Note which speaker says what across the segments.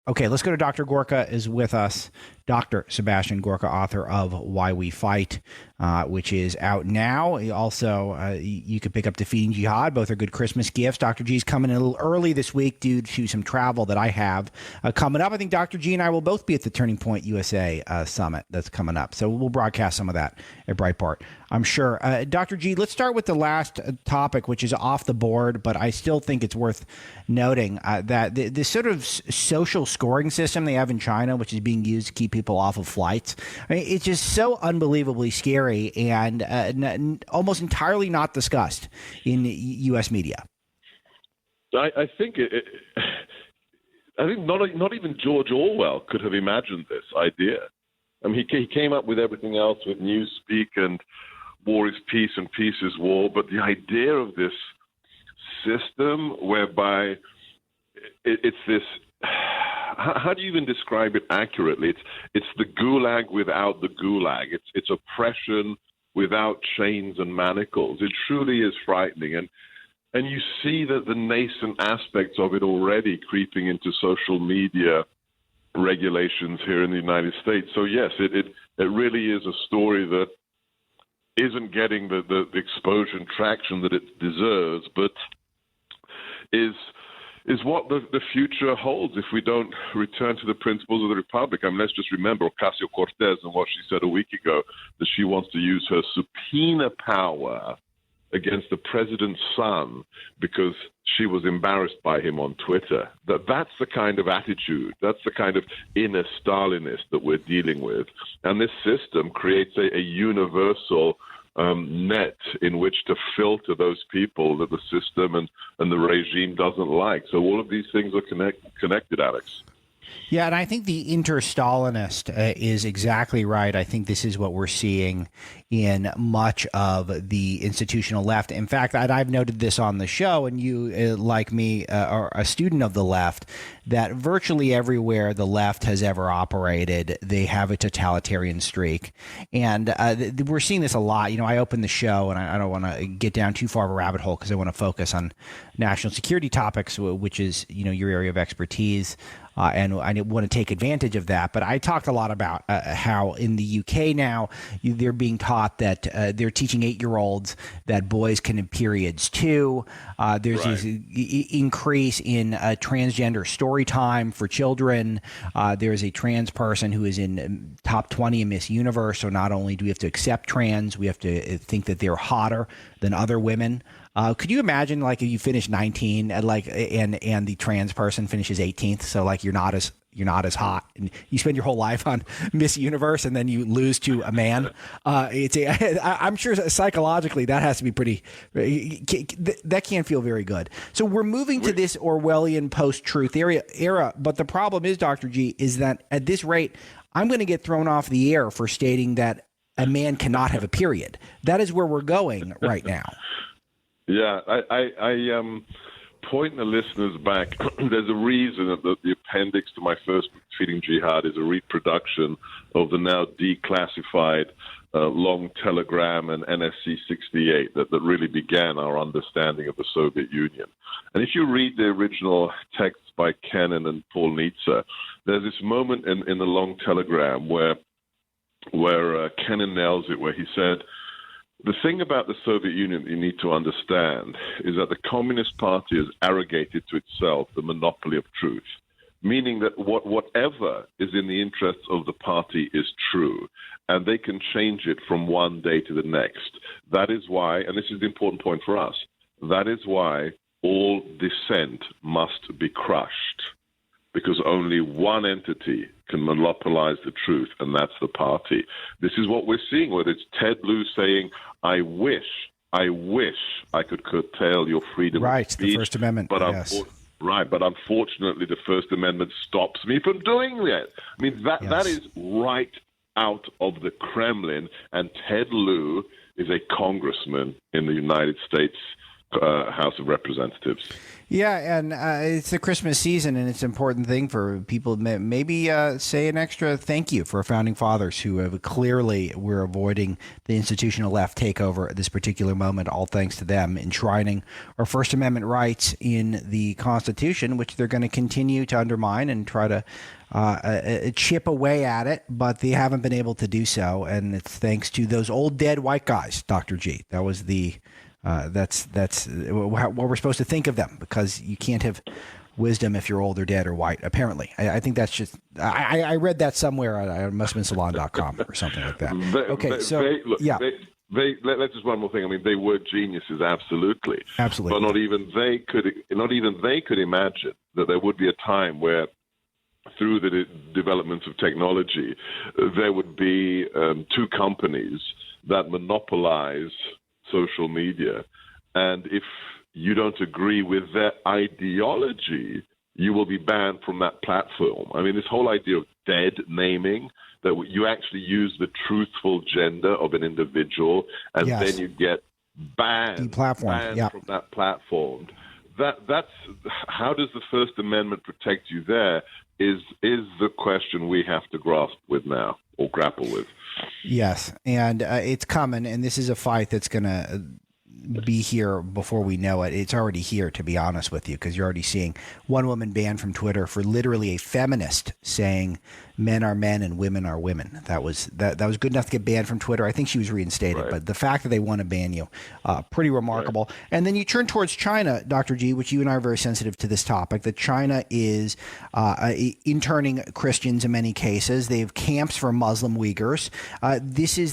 Speaker 1: Okay, let's go to Dr. Gorka is with us. Dr. Sebastian Gorka, author of Why We Fight, which is out now. Also, you could pick up Defeating Jihad. Both are good Christmas gifts. Dr. G's coming in a little early this week due to some travel that I have coming up. I think Dr. G and I will both be at the Turning Point USA Summit that's coming up. So we'll broadcast some of that at Breitbart, I'm sure. Dr. G, let's start with the last topic, which is off the board, but I still think it's worth noting that this sort of social scoring system they have in China, which is being used to keep people off of flights, I mean, it's just so unbelievably scary and almost entirely not discussed in U.S. media.
Speaker 2: I think not even George Orwell could have imagined this idea. I mean, he came up with everything else with Newspeak and war is peace and peace is war, but the idea of this system whereby it's this, how do you even describe it accurately? It's the gulag without the gulag. It's oppression without chains and manacles. It truly is frightening. And you see that the nascent aspects of it already creeping into social media regulations here in the United States. So yes, it really is a story that isn't getting the exposure and traction that it deserves, but is what the future holds if we don't return to the principles of the Republic. I mean, let's just remember Ocasio-Cortez and what she said a week ago, that she wants to use her subpoena power against the president's son because she was embarrassed by him on Twitter. That's the kind of attitude, that's the kind of inner Stalinist that we're dealing with. And this system creates a universal net in which to filter those people that the system and the regime doesn't like. So all of these things are connected, Alex.
Speaker 1: Yeah, and I think the inter-Stalinist is exactly right. I think this is what we're seeing in much of the institutional left. In fact, I've noted this on the show, and you, like me, are a student of the left, that virtually everywhere the left has ever operated, they have a totalitarian streak. And we're seeing this a lot. You know, I opened the show, and I don't want to get down too far of a rabbit hole because I want to focus on national security topics, which is, you know, your area of expertise. And I want to take advantage of that. But I talked a lot about how in the UK now they're being taught that they're teaching 8-year-olds that boys can have periods too. There's this increase in transgender story time for children. There's a trans person who is in top 20 in Miss Universe. So not only do we have to accept trans, we have to think that they're hotter than other women. Could you imagine, like, if you finish 19 and the trans person finishes 18th, so like you're not as hot, and you spend your whole life on Miss Universe, and then you lose to a man? I'm sure psychologically that has to be pretty. That can't feel very good. So we're moving to this Orwellian post-truth era, but the problem is, Dr. G, is that at this rate, I'm going to get thrown off the air for stating that a man cannot have a period. That is where we're going right now.
Speaker 2: Yeah, I point the listeners back. There's a reason that the appendix to my first Defeating Jihad is a reproduction of the now declassified long telegram and NSC 68 that really began our understanding of the Soviet Union. And if you read the original texts by Kennan and Paul Nietzsche, there's this moment in the long telegram where Kennan nails it, where he said, the thing about the Soviet Union that you need to understand is that the Communist Party has arrogated to itself the monopoly of truth, meaning that whatever is in the interests of the party is true, and they can change it from one day to the next. That is why, and this is the important point for us, that is why all dissent must be crushed, because only one entity can monopolize the truth, and that's the party. This is what we're seeing, whether it's Ted Lieu saying, I wish I could curtail your freedom of speech.
Speaker 1: The First Amendment, yes.
Speaker 2: But unfortunately, the First Amendment stops me from doing that. I mean, that is right out of the Kremlin, and Ted Lieu is a congressman in the United States House of Representatives.
Speaker 1: Yeah, and it's the Christmas season, and it's an important thing for people to maybe say an extra thank you for our founding fathers who have clearly were avoiding the institutional left takeover at this particular moment, all thanks to them enshrining our First Amendment rights in the Constitution, which they're going to continue to undermine and try to chip away at it, but they haven't been able to do so, and it's thanks to those old dead white guys, Dr. G. That was the... that's what we're supposed to think of them, because you can't have wisdom if you're old or dead or white, apparently. I think that's just... I read that somewhere. It must have been salon.com or something like that.
Speaker 2: Let's just one more thing. I mean, they were geniuses, absolutely.
Speaker 1: Absolutely.
Speaker 2: But not even they could imagine that there would be a time where, through the developments of technology, there would be two companies that monopolize social media, and if you don't agree with their ideology, you will be banned from that platform. I mean, this whole idea of dead naming, that you actually use the truthful gender of an individual, and then you get banned from that platform. That's how does the First Amendment protect you there is the question we have to grasp with now, or grapple with.
Speaker 1: Yes, and it's coming, and this is a fight that's going to be here before we know it. It's already here, to be honest with you, because you're already seeing one woman banned from Twitter for literally a feminist saying men are men and women are women. That was good enough to get banned from Twitter. I think she was reinstated, right. But the fact that they want to ban you, pretty remarkable. Right. And then you turn towards China, Dr. G, which you and I are very sensitive to this topic, that China is interning Christians in many cases. They have camps for Muslim Uyghurs.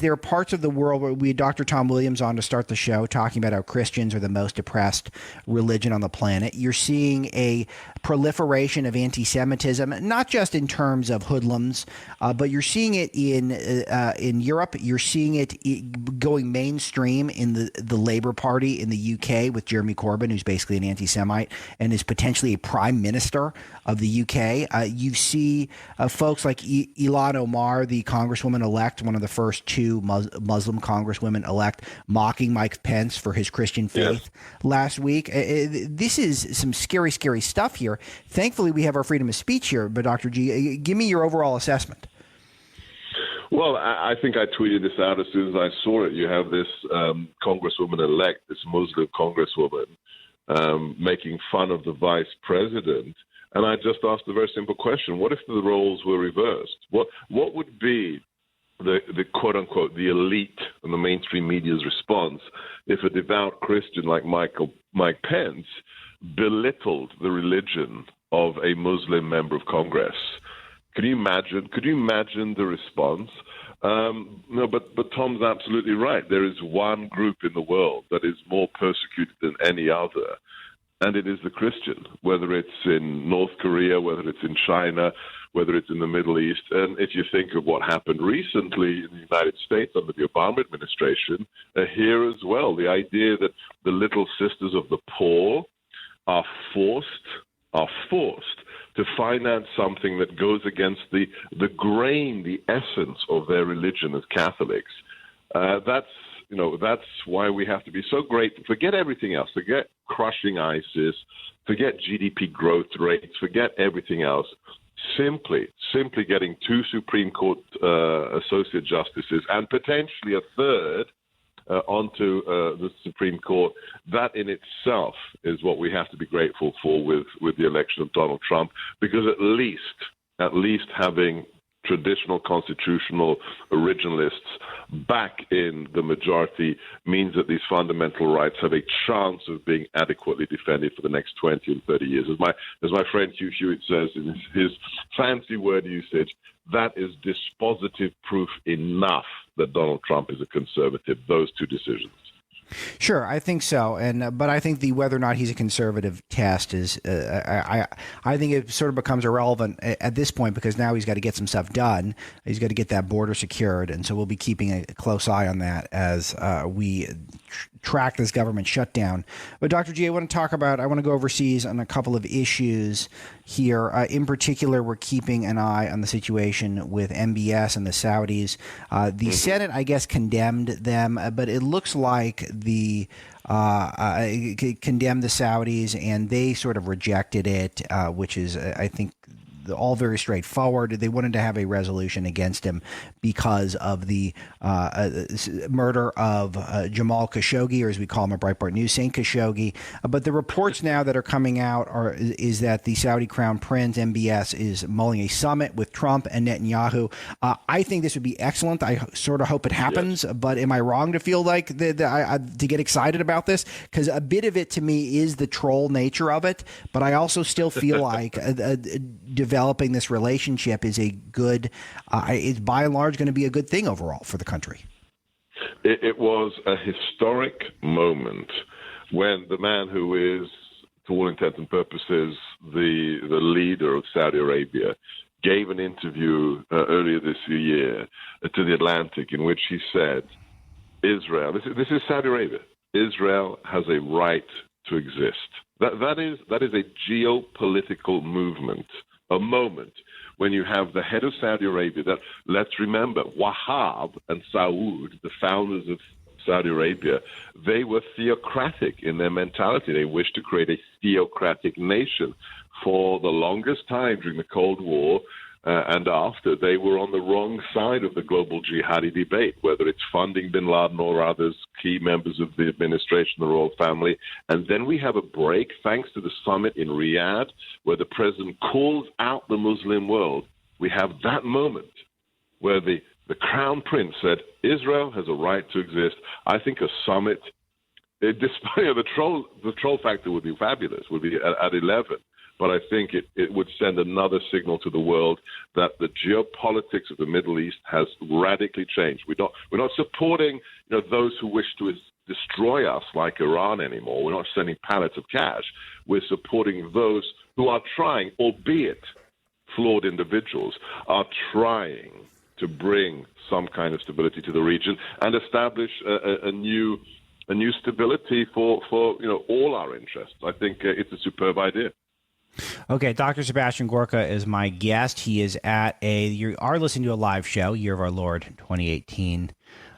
Speaker 1: There are parts of the world where we had Dr. Tom Williams on to start the show talking about how Christians are the most oppressed religion on the planet. You're seeing a proliferation of anti-Semitism, not just in terms of hoodlums, but you're seeing it in Europe. You're seeing it going mainstream in the Labour Party in the UK with Jeremy Corbyn, who's basically an anti-Semite and is potentially a prime minister of the UK. You see folks like Ilhan Omar, the congresswoman-elect, one of the first two Muslim congresswomen-elect, mocking Mike Pence for his Christian faith last week. This is some scary, scary stuff here. Thankfully, we have our freedom of speech here, but Dr. G, give me your overall assessment.
Speaker 2: Well, I think I tweeted this out as soon as I saw it. You have this congresswoman-elect, this Muslim congresswoman, making fun of the vice president. And I just asked a very simple question. What if the roles were reversed? What would be the quote-unquote, the elite and the mainstream media's response if a devout Christian like Mike Pence belittled the religion of a Muslim member of Congress? Could you imagine? Could you imagine the response? No, but Tom's absolutely right. There is one group in the world that is more persecuted than any other, and it is the Christian, whether it's in North Korea, whether it's in China, whether it's in the Middle East. And if you think of what happened recently in the United States under the Obama administration, here as well, the idea that the little sisters of the poor are forced to finance something that goes against the grain, the essence of their religion as Catholics. That's why we have to be so grateful. Forget everything else. Forget crushing ISIS. Forget GDP growth rates. Forget everything else. Simply getting two Supreme Court associate justices and potentially a third onto the Supreme Court, that in itself is what we have to be grateful for with the election of Donald Trump, because at least having traditional constitutional originalists back in the majority means that these fundamental rights have a chance of being adequately defended for the next 20 and 30 years. As my friend Hugh Hewitt says in his fancy word usage, that is dispositive proof enough that Donald Trump is a conservative, those two decisions.
Speaker 1: Sure, I think so, but I think the whether or not he's a conservative test is I think it sort of becomes irrelevant at this point, because now he's got to get some stuff done. He's got to get that border secured, and so we'll be keeping a close eye on that as we track this government shutdown. But Dr. G, I want to go overseas on a couple of issues here. In particular, we're keeping an eye on the situation with MBS and the Saudis. The Senate, I guess, condemned them, but it looks like the condemned the Saudis, and they sort of rejected it, which is, I think, all very straightforward. They wanted to have a resolution against him because of the murder of Jamal Khashoggi, or as we call him at Breitbart News, Saint Khashoggi. But the reports now that are coming out is that the Saudi Crown Prince, MBS, is mulling a summit with Trump and Netanyahu. I think this would be excellent. I sort of hope it happens, yes. But am I wrong to feel like to get excited about this? Because a bit of it to me is the troll nature of it, but I also still feel like developing this relationship is a good, it's by and large going to be a good thing overall for the country.
Speaker 2: It was a historic moment when the man who is, to all intents and purposes, the leader of Saudi Arabia gave an interview earlier this year to The Atlantic in which he said, Israel, this is Saudi Arabia, Israel has a right to exist. That is a geopolitical movement. A moment when you have the head of Saudi Arabia, that, let's remember, Wahab and Saud, the founders of Saudi Arabia, they were theocratic in their mentality. They wished to create a theocratic nation. For the longest time during the Cold War and after, they were on the wrong side of the global jihadi debate, whether it's funding bin Laden or others, key members of the administration, the royal family. And then we have a break, thanks to the summit in Riyadh, where the president calls out the Muslim world. We have that moment where the crown prince said, Israel has a right to exist. I think a summit, despite the troll factor would be fabulous, would be at 11. But I think it would send another signal to the world that the geopolitics of the Middle East has radically changed. We're not supporting those who wish to destroy us like Iran anymore. We're not sending pallets of cash. We're supporting those who are trying, albeit flawed individuals, are trying to bring some kind of stability to the region and establish a new stability for all our interests. I think it's a superb idea.
Speaker 1: Okay, Dr. Sebastian Gorka is my guest. He is you are listening to a live show, Year of Our Lord 2018,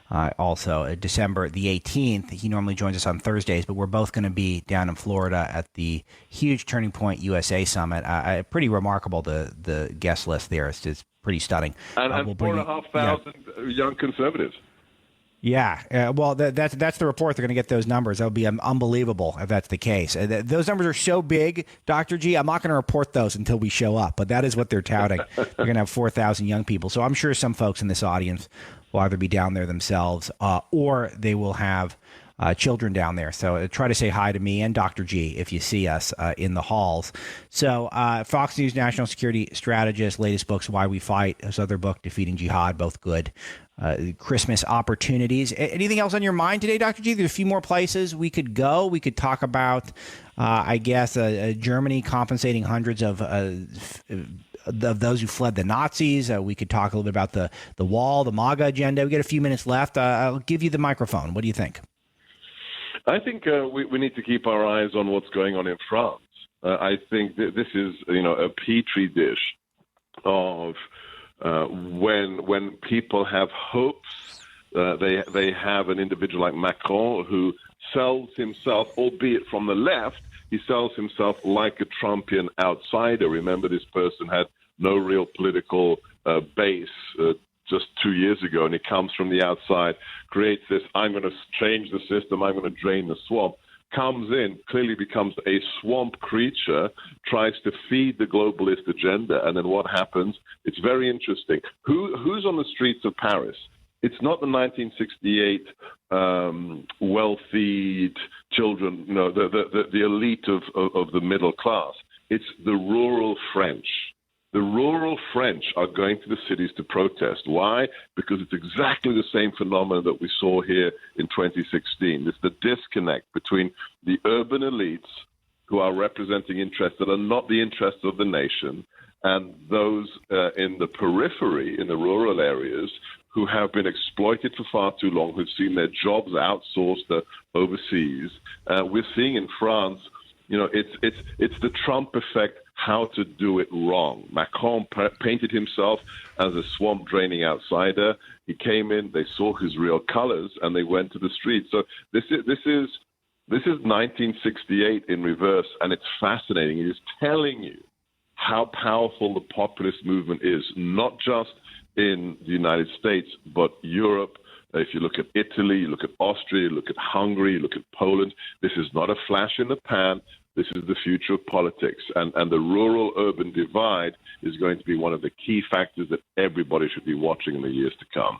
Speaker 1: also December the 18th. He normally joins us on Thursdays, but we're both going to be down in Florida at the huge Turning Point USA Summit. Pretty remarkable, the guest list there. It's pretty stunning.
Speaker 2: And we'll 4,500 young conservatives.
Speaker 1: Yeah, well, that's the report. They're going to get those numbers. That would be unbelievable if that's the case. Those numbers are so big, Dr. G, I'm not going to report those until we show up, but that is what they're touting. They're going to have 4,000 young people. So I'm sure some folks in this audience will either be down there themselves or they will have children down there. So try to say hi to me and Dr. G if you see us in the halls. So Fox News national security strategist, latest books, Why We Fight, his other book, Defeating Jihad, both good. Christmas opportunities. Anything else on your mind today, Dr. G? There's a few more places we could go. We could talk about, I guess, Germany compensating hundreds of those who fled the Nazis. We could talk a little bit about the wall, the MAGA agenda. We got a few minutes left. I'll give you the microphone. What do you think?
Speaker 2: I think we need to keep our eyes on what's going on in France. I think this is, a petri dish of when people have hopes, they have an individual like Macron who sells himself, albeit from the left, he sells himself like a Trumpian outsider. Remember, this person had no real political base just 2 years ago, and he comes from the outside, creates this, I'm going to change the system, I'm going to drain the swamp. Comes in, clearly becomes a swamp creature, tries to feed the globalist agenda, and then what happens? It's very interesting. Who's on the streets of Paris? It's not the 1968 wealthy children, the elite of the middle class. It's the rural French. The rural French are going to the cities to protest. Why? Because it's exactly the same phenomenon that we saw here in 2016. It's the disconnect between the urban elites who are representing interests that are not the interests of the nation and those in the periphery, in the rural areas, who have been exploited for far too long, who've seen their jobs outsourced overseas. We're seeing in France, it's the Trump effect, how to do it wrong. Macron painted himself as a swamp-draining outsider. He came in, they saw his real colors, and they went to the streets. So this is This is 1968 in reverse, and it's fascinating. It is telling you how powerful the populist movement is, not just in the United States, but Europe. If you look at Italy, you look at Austria, you look at Hungary, you look at Poland, this is not a flash in the pan. This is the future of politics. And the rural-urban divide is going to be one of the key factors that everybody should be watching in the years to come.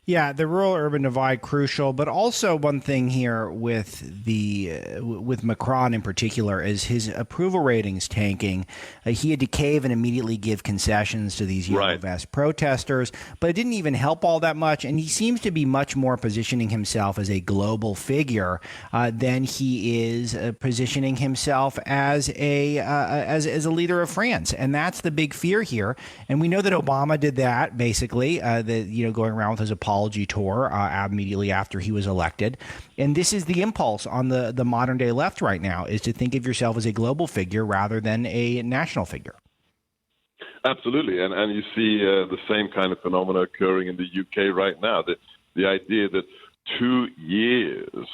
Speaker 1: Yeah, the rural-urban divide crucial, but also one thing here with Macron in particular is his approval ratings tanking. He had to cave and immediately give concessions to these yellow vest protesters, but it didn't even help all that much. And he seems to be much more positioning himself as a global figure than he is positioning himself as a leader of France, and that's the big fear here. And we know that Obama did that basically, going around with his apology tour immediately after he was elected. And this is the impulse on the modern day left right now, is to think of yourself as a global figure rather than a national figure.
Speaker 2: Absolutely. And you see the same kind of phenomena occurring in the UK right now. The idea that 2 years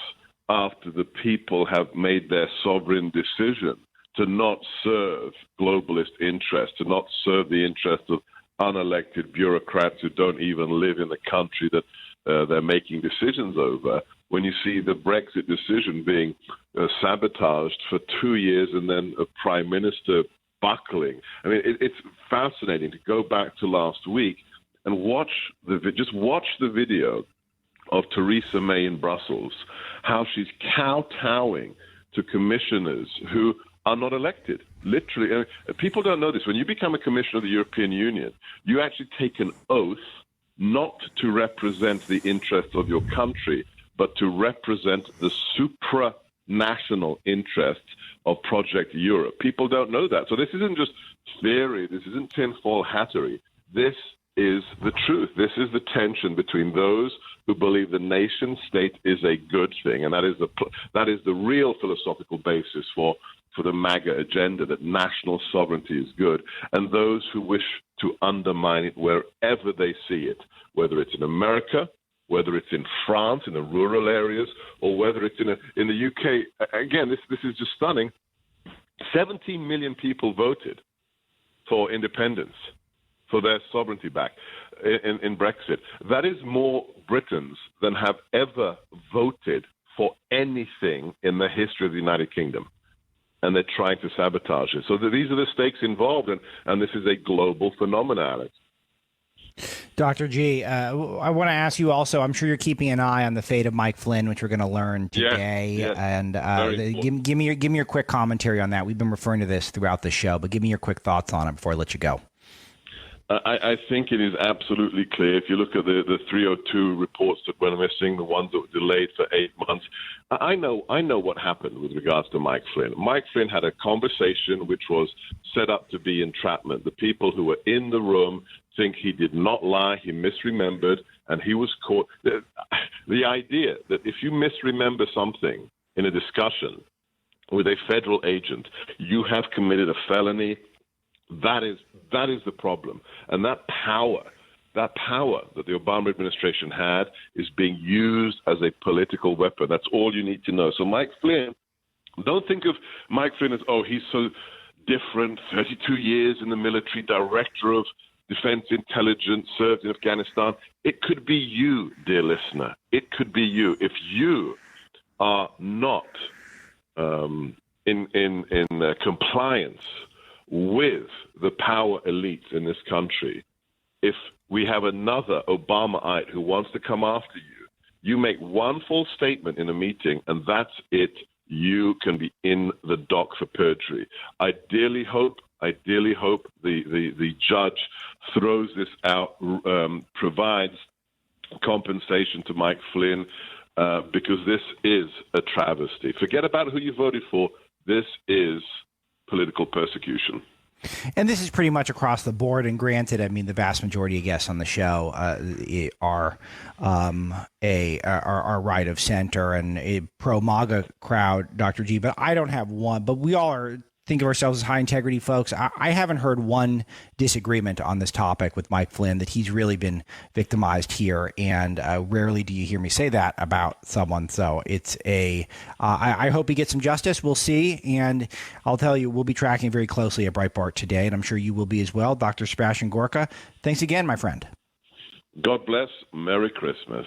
Speaker 2: after the people have made their sovereign decision to not serve globalist interests, to not serve the interests of unelected bureaucrats who don't even live in the country that they're making decisions over, when you see the Brexit decision being sabotaged for 2 years and then a prime minister buckling. I mean, it's fascinating to go back to last week and watch the video of Theresa May in Brussels, how she's kowtowing to commissioners who are not elected. Literally, people don't know this. When you become a commissioner of the European Union, you actually take an oath not to represent the interests of your country, but to represent the supranational interests of Project Europe. People don't know that. So this isn't just theory. This isn't tinfoil hattery. This is the truth. This is the tension between those who believe the nation state is a good thing, and that is the real philosophical basis for the MAGA agenda, that national sovereignty is good, and those who wish to undermine it wherever they see it, whether it's in America, whether it's in France, in the rural areas, or whether it's in the UK. Again, this is just stunning. 17 million people voted for independence, for their sovereignty back in Brexit. That is more Britons than have ever voted for anything in the history of the United Kingdom. And they're trying to sabotage it. So these are the stakes involved, and this is a global phenomenon, Alex.
Speaker 1: Dr. G, I want to ask you also, I'm sure you're keeping an eye on the fate of Mike Flynn, which we're going to learn today.
Speaker 2: Yes.
Speaker 1: And give me your quick commentary on that. We've been referring to this throughout the show, but give me your quick thoughts on it before I let you go.
Speaker 2: I think it is absolutely clear. If you look at the 302 reports that went missing, the ones that were delayed for 8 months, I know what happened with regards to Mike Flynn. Mike Flynn had a conversation which was set up to be entrapment. The people who were in the room think he did not lie, he misremembered, and he was caught. The idea that if you misremember something in a discussion with a federal agent, you have committed a felony. That is the problem. And that power that the Obama administration had is being used as a political weapon. That's all you need to know. So Mike Flynn, don't think of Mike Flynn as, oh, he's so different, 32 years in the military, director of defense intelligence, served in Afghanistan. It could be you, dear listener. It could be you. If you are not in compliance with the power elites in this country, if we have another Obamaite who wants to come after you, you make one false statement in a meeting, and that's it. You can be in the dock for perjury. I dearly hope the judge throws this out, provides compensation to Mike Flynn, because this is a travesty. Forget about who you voted for. This is political persecution.
Speaker 1: And this is pretty much across the board. And granted, I mean, the vast majority of guests on the show are right of center and a pro-MAGA crowd, Dr. G. But I don't have one. But we all are think of ourselves as high integrity folks. I haven't heard one disagreement on this topic with Mike Flynn, that he's really been victimized here. And rarely do you hear me say that about someone. So it's I hope he gets some justice. We'll see. And I'll tell you, we'll be tracking very closely at Breitbart today, and I'm sure you will be as well. Dr. Sebastian Gorka, thanks again, my friend.
Speaker 2: God bless. Merry Christmas.